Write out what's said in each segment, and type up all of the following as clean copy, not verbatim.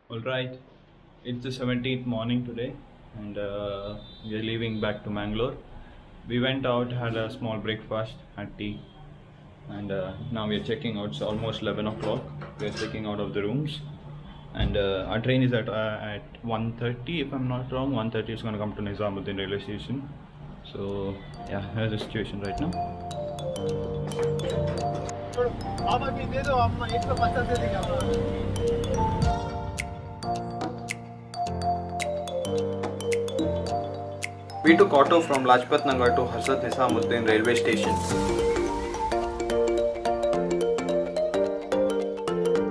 All right, it's the 17th morning today, and we are leaving back to Mangalore. We went out, had a small breakfast, had tea, and now we are checking out. It's almost 11 o'clock. We are checking out of the rooms, and our train is at 1:30. If I'm not wrong, 1:30 is going to come to Nizamuddin railway station. So yeah, here's the situation right now. We took auto from Lajpat Nagar to Hazrat Nizamuddin railway station.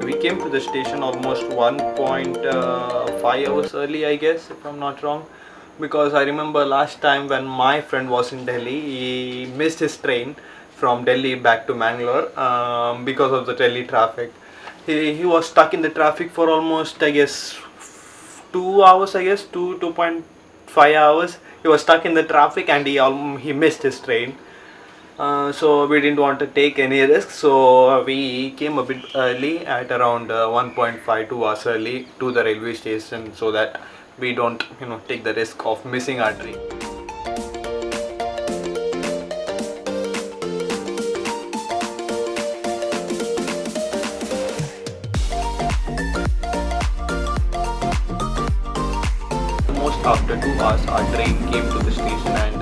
We came to the station almost 1.5 hours early, I guess, if I'm not wrong. Because I remember last time when my friend was in Delhi, he missed his train from Delhi back to Mangalore because of the Delhi traffic. He was stuck in the traffic for almost, I guess, 2 hours, 2.5 hours. He was stuck in the traffic and he missed his train. So we didn't want to take any risk, so we came a bit early at around 1.52 hours early to the railway station so that we don't take the risk of missing our train. Almost after 2 hours our train came to the station and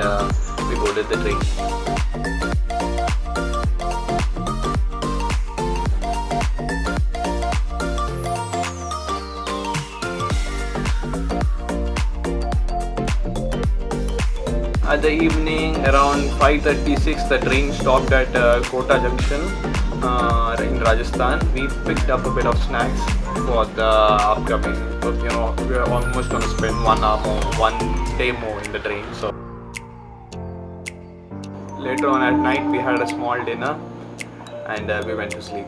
we boarded the train. At the evening around 5:36 the train stopped at Kota Junction in Rajasthan. We picked up a bit of snacks for the upcoming, we are almost going to spend 1 hour more, 1 day more in the train. So later on at night we had a small dinner and we went to sleep.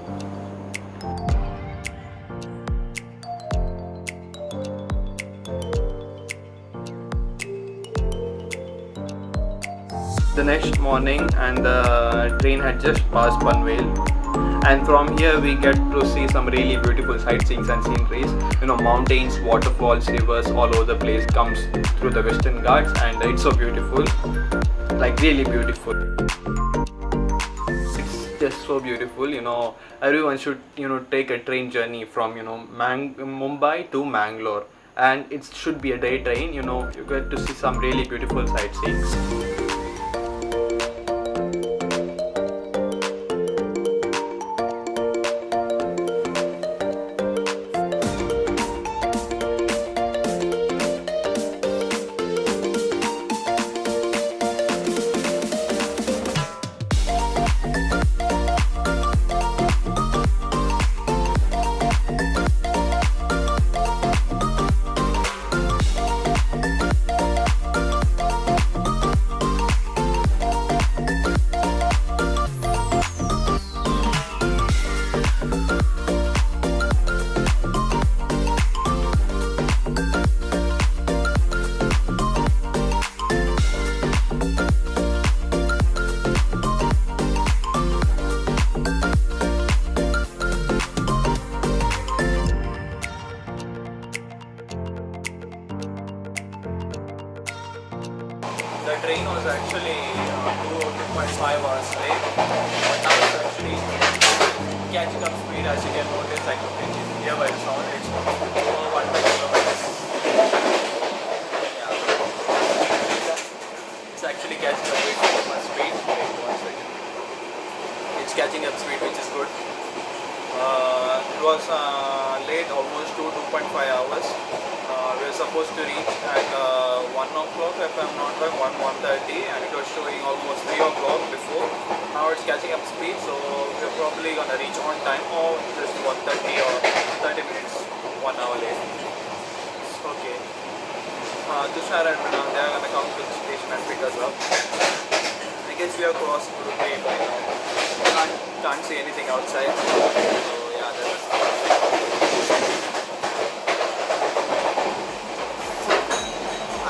The next morning and the train had just passed Panvel, and from here we get to see some really beautiful sightseeing and sceneries. Mountains, waterfalls, rivers all over the place comes through the Western Ghats, and it's so beautiful, like really beautiful. It's just so beautiful. Everyone should take a train journey from Mumbai to Mangalore, and it should be a day train. You get to see some really beautiful sightseeing. The train was actually 2.5 hours late, but now it's actually catching up speed. As you can notice, I can hear by the sound, it's over 120 kilometers. Yeah. It's actually catching up with my speed. Wait 1 second. It's catching up speed, which is good. It was late, almost 2.5 hours. We were supposed to reach at 1 o'clock, if I'm not wrong, 1:30, and it was showing almost 3 o'clock before. Now it's catching up speed, so we're probably gonna reach on time or just 1:30 or 30 minutes, 1 hour late. Okay. Tushar and Manal, they are gonna come to the station and pick us up. I guess we are crossed through the train right now. Can't see anything outside. So yeah, that's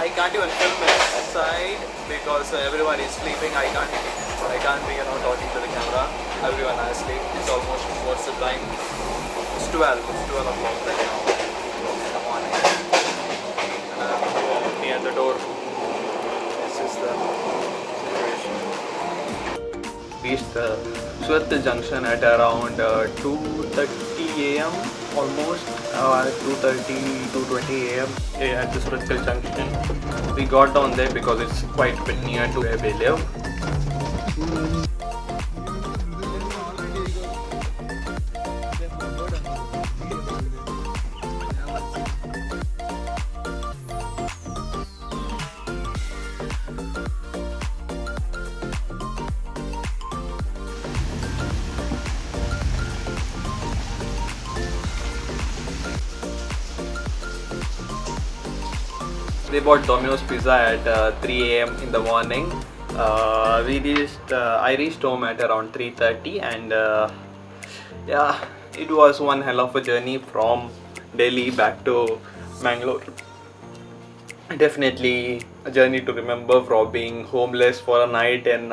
I can't even film inside because everyone is sleeping. I can't be talking to the camera. Everyone is asleep. It's almost, what's the time? It's 12 o'clock right now. reached the Surat Junction at around 2:30 a.m. almost, 2:30, 2:20 a.m. At the Surat Junction. We got down there because it's quite a bit near to where we live. We bought Domino's pizza at 3 a.m. in the morning. I reached home at around 3:30, and yeah, it was one hell of a journey from Delhi back to Mangalore. Definitely a journey to remember, from being homeless for a night in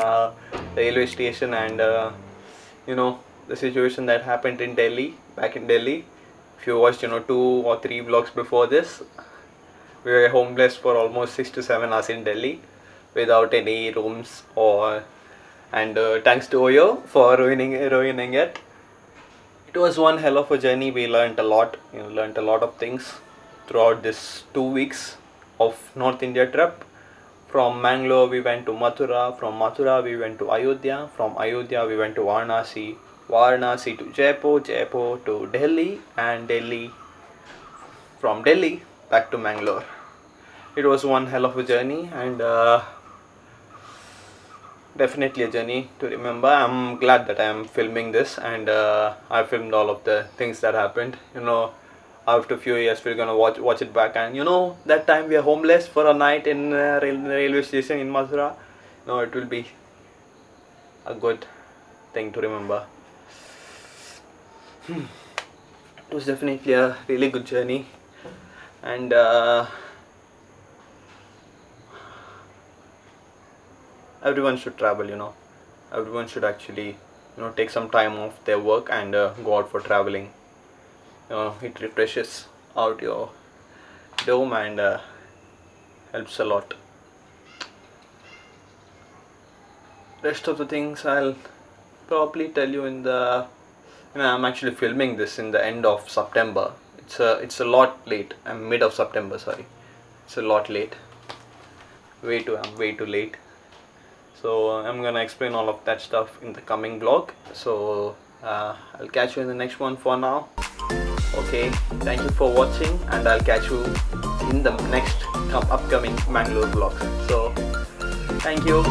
railway station, and the situation that happened in Delhi, back in Delhi. If you watched 2 or 3 vlogs before this, we were homeless for almost 6 to 7 hours in Delhi without any rooms, and thanks to Oyo for ruining it. It was one hell of a journey. We learned a lot. Learned a lot of things throughout this 2 weeks of North India trip. From Mangalore we went to Mathura. From Mathura we went to Ayodhya. From Ayodhya we went to Varanasi. Varanasi to Jaipur. Jaipur to Delhi, and from Delhi back to Mangalore. It was one hell of a journey, and definitely a journey to remember. I'm glad that I am filming this, and I filmed all of the things that happened. After a few years we're gonna watch it back, and that time we are homeless for a night in railway station in Mathura. It will be a good thing to remember. It was definitely a really good journey, and everyone should travel. Everyone should actually take some time off their work and go out for traveling. It refreshes out your dome and helps a lot. Rest of the things I'll probably tell you in the I'm actually filming this in the end of September. It's a lot late. I'm mid of September, sorry. It's a lot late. I'm way too late. So I'm gonna explain all of that stuff in the coming vlog. So I'll catch you in the next one for now. Okay, thank you for watching, and I'll catch you in the next upcoming Mangalore vlog. So thank you.